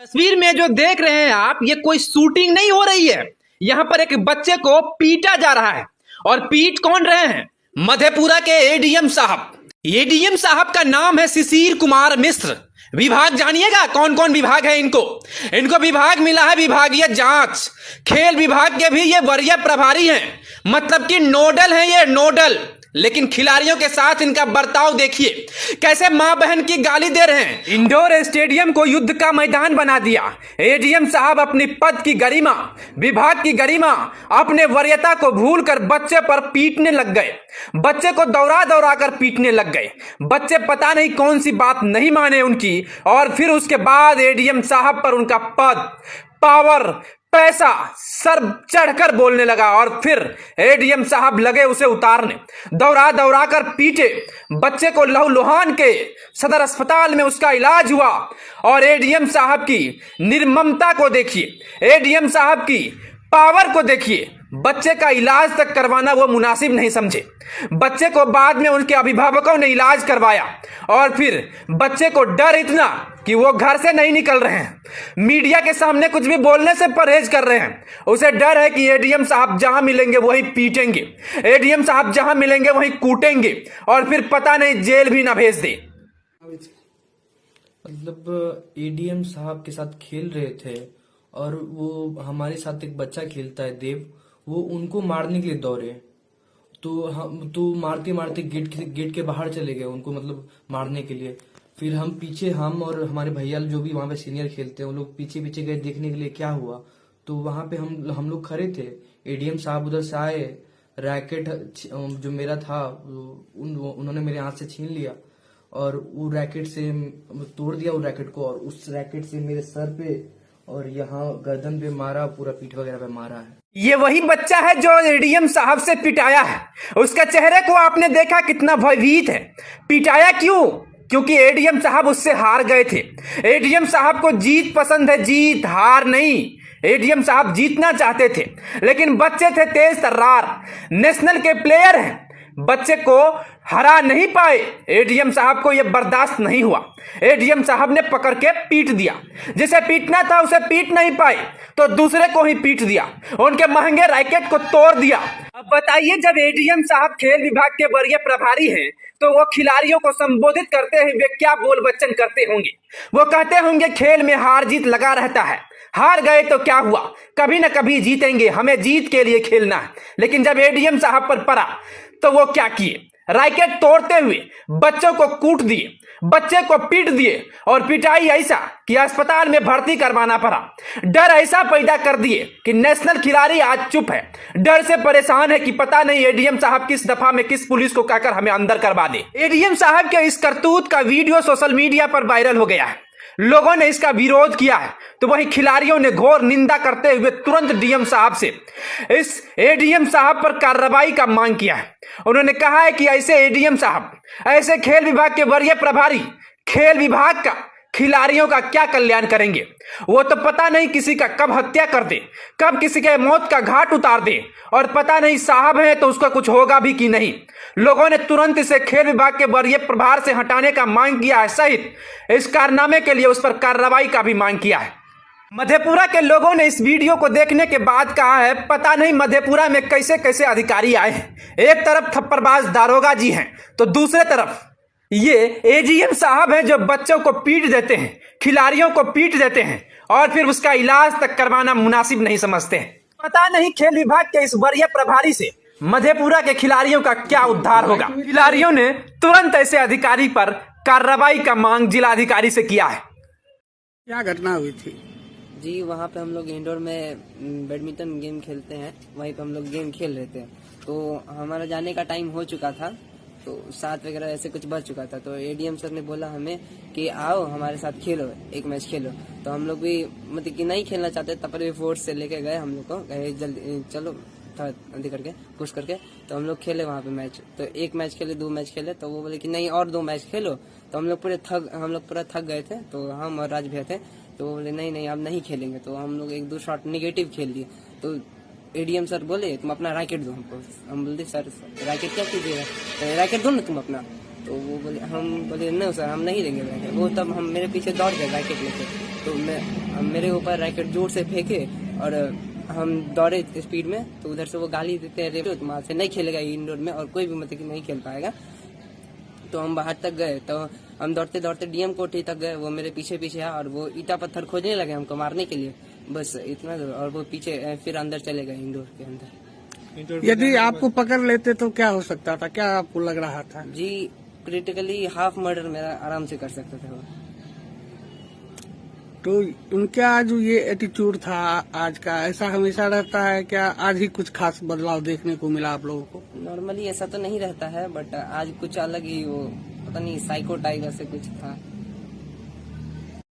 तस्वीर में जो देख रहे हैं आप, ये कोई शूटिंग नहीं हो रही है। यहाँ पर एक बच्चे को पीटा जा रहा है। और पीट कौन रहे हैं? मधेपुरा के एडीएम साहब। एडीएम साहब का नाम है शिशिर कुमार मिश्र। विभाग जानिएगा कौन कौन विभाग है इनको विभाग मिला है विभागीय जांच। खेल विभाग के भी ये वरीय प्रभारी हैं, मतलब कि नोडल हैं ये, नोडल। लेकिन खिलाड़ियों के साथ इनका बर्ताव देखिए, कैसे मां बहन की गाली दे रहे हैं। इंडोर स्टेडियम को युद्ध का मैदान बना दिया। एडीएम साहब अपनी पद की गरिमा, विभाग की गरिमा, अपने वरीयता को भूलकर बच्चे पर पीटने लग गए। बच्चे को दौड़ा दौड़ा कर पीटने लग गए। बच्चे पता नहीं कौन सी बात नहीं माने उनकी, और फिर उसके बाद एडीएम साहब पर उनका पद, पावर, पैसा सर चढ़कर बोलने लगा। और फिर एडीएम साहब लगे उसे उतारने, दौड़ा दौड़ा कर पीटे। बच्चे को लहूलुहान के सदर अस्पताल में उसका इलाज हुआ। और एडीएम साहब की निर्ममता को देखिए, एडीएम साहब की पावर को देखिए। बच्चे का इलाज तक करवाना वो मुनासिब नहीं समझे। बच्चे को बाद में उनके अभिभावकों ने इलाज करवाया। और फिर बच्चे को डर इतना कि वो घर से नहीं निकल रहे हैं, मीडिया के सामने कुछ भी बोलने से परहेज कर रहे हैं। उसे डर है कि एडीएम साहब जहां मिलेंगे वहीं पीटेंगे, एडीएम साहब जहां मिलेंगे वहीं कूटेंगे, और फिर पता नहीं जेल भी ना भेज दे। मतलब एडीएम साहब के साथ खेल रहे थे, और वो हमारे साथ एक बच्चा खेलता है देव, वो उनको मारने के लिए दौड़े। तो हम तो मारते मारते गेट के बाहर चले गए उनको, मतलब मारने के लिए। फिर हम और हमारे भैया जो भी वहां पे सीनियर खेलते हैं, वो लोग पीछे पीछे गए देखने के लिए क्या हुआ। तो वहां पे हम लोग खड़े थे। एडीएम साहब उधर से आए, रैकेट जो मेरा था उन्होंने मेरे हाथ से छीन लिया, और वो रैकेट से तोड़ दिया वो रैकेट को, और उस रैकेट से मेरे सर पे और यहाँ गर्दन पे मारा, पूरा पीठ वगैरह पे मारा है। ये वही बच्चा है जो एडीएम साहब से पिटाया है। उसका चेहरे को आपने देखा कितना भयभीत है। पिटाया क्यों? क्योंकि एडीएम साहब उससे हार गए थे। एडीएम साहब को जीत पसंद है, जीत हार नहीं। एडीएम साहब जीतना चाहते थे, लेकिन बच्चे थे तेज तर्रार, नेशनल के प्लेयर हैं, बच्चे को हरा नहीं पाए। एडीएम साहब को यह बर्दाश्त नहीं हुआ। एडीएम साहब ने पकड़ के पीट दिया। जिसे पीटना था उसे पीट नहीं पाए तो दूसरे को ही पीट दिया, उनके महंगे रैकेट को तोड़ दिया। अब बताइए, जब एडीएम साहब खेल विभाग के वरीय प्रभारी हैं, तो वो खिलाड़ियों को संबोधित करते हुए क्या बोल बच्चन करते होंगे? वो कहते होंगे खेल में हार जीत लगा रहता है, हार गए तो क्या हुआ, कभी ना कभी जीतेंगे, हमें जीत के लिए खेलना है। लेकिन जब एडीएम साहब पर पड़ा तो वो क्या किए? रैकेट तोड़ते हुए बच्चों को कूट दिए, बच्चे को पीट दिए, और पिटाई ऐसा कि अस्पताल में भर्ती करवाना पड़ा। डर ऐसा पैदा कर दिए कि नेशनल खिलाड़ी आज चुप है, डर से परेशान है कि पता नहीं एडीएम साहब किस दफा में किस पुलिस को कहकर हमें अंदर करवा दे। एडीएम साहब के इस करतूत का वीडियो सोशल मीडिया पर वायरल हो गया है। लोगों ने इसका विरोध किया है, तो वही खिलाड़ियों ने घोर निंदा करते हुए तुरंत डीएम साहब से इस एडीएम साहब पर कार्रवाई का मांग किया है। उन्होंने कहा है कि ऐसे एडीएम साहब, ऐसे खेल विभाग के वरीय प्रभारी खेल विभाग का खिलाड़ियों का क्या कल्याण करेंगे? वो तो पता नहीं किसी का कब हत्या कर दे, कब किसी के मौत का घाट उतार दे, और पता नहीं साहब है तो उसका कुछ होगा भी कि नहीं। लोगों ने तुरंत इसे खेल विभाग के वरीय प्रभार से हटाने का मांग किया है, सहित इस कारनामे के लिए उस पर कार्रवाई का भी मांग किया है। मधेपुरा के लोगों ने इस वीडियो को देखने के बाद कहा है, पता नहीं मधेपुरा में कैसे कैसे अधिकारी आए हैं। एक तरफ थप्पड़बाज दारोगा जी हैं, तो दूसरे तरफ ये एडीएम साहब हैं जो बच्चों को पीट देते हैं, खिलाड़ियों को पीट देते हैं, और फिर उसका इलाज तक करवाना मुनासिब नहीं समझते हैं। पता नहीं खेल विभाग के इस वरीय प्रभारी से मधेपुरा के खिलाड़ियों का क्या उद्धार होगा। खिलाड़ियों ने तुरंत ऐसे अधिकारी पर कार्रवाई का मांग जिलाधिकारी से किया है। क्या घटना हुई थी जी? वहाँ पे हम लोग इंडोर में बैडमिंटन गेम खेलते हैं, वहीं पे हम लोग गेम खेल रहे थे। तो हमारा जाने का टाइम हो चुका था, तो 7 वगैरह ऐसे कुछ बच चुका था। तो एडीएम सर ने बोला हमें कि आओ हमारे साथ खेलो, एक मैच खेलो। तो हम लोग भी मतलब कि नहीं खेलना चाहते, तब पर भी फोर्स से लेके गए हम लोग को, कहे जल्दी चलो, था जल्दी करके पुश करके। तो हम लोग खेले वहाँ पे मैच। तो एक मैच खेले, 2 मैच खेले, तो वो बोले कि नहीं और 2 मैच खेलो। तो हम लोग पूरा थक गए थे, तो हम और राज भैया थे, तो वो बोले नहीं नहीं आप नहीं खेलेंगे। तो हम लोग 1-2 शॉट निगेटिव खेल लिए। तो एडीएम सर बोले तुम अपना रैकेट दो हमको। हम बोलते सर रैकेट क्या कीजिएगा? रैकेट दो ना तुम अपना। तो वो बोले, हम बोले नहीं सर हम नहीं देंगे रैकेट। वो तब हम मेरे पीछे दौड़ गए रैकेट लेके, तो मेरे ऊपर रैकेट जोर से फेंके और हम दौड़े स्पीड में। तो उधर से वो गाली देते हैं तुम्हारे से नहीं खेलेगा इंडोर में और कोई भी मतलब कि नहीं खेल पाएगा। तो हम बाहर तक गए, तो हम दौड़ते दौड़ते डीएम कोठी तक गए। वो मेरे पीछे पीछे आया और वो ईटा पत्थर खोजने लगे हमको मारने के लिए, बस इतना दूर। और वो पीछे फिर अंदर चले गए इंडोर के अंदर। यदि आपको पकड़ लेते तो क्या हो सकता था, क्या आपको लग रहा था? जी क्रिटिकली हाफ मर्डर मेरा आराम से कर सकता था वो। तो उनका जो ये एटीट्यूड था आज का, ऐसा हमेशा रहता है क्या? आज ही कुछ खास बदलाव देखने को मिला आप लोगों को? नॉर्मली ऐसा तो नहीं रहता है, बट आज कुछ अलग ही, वो पता नहीं साइको टाइप ऐसे कुछ था।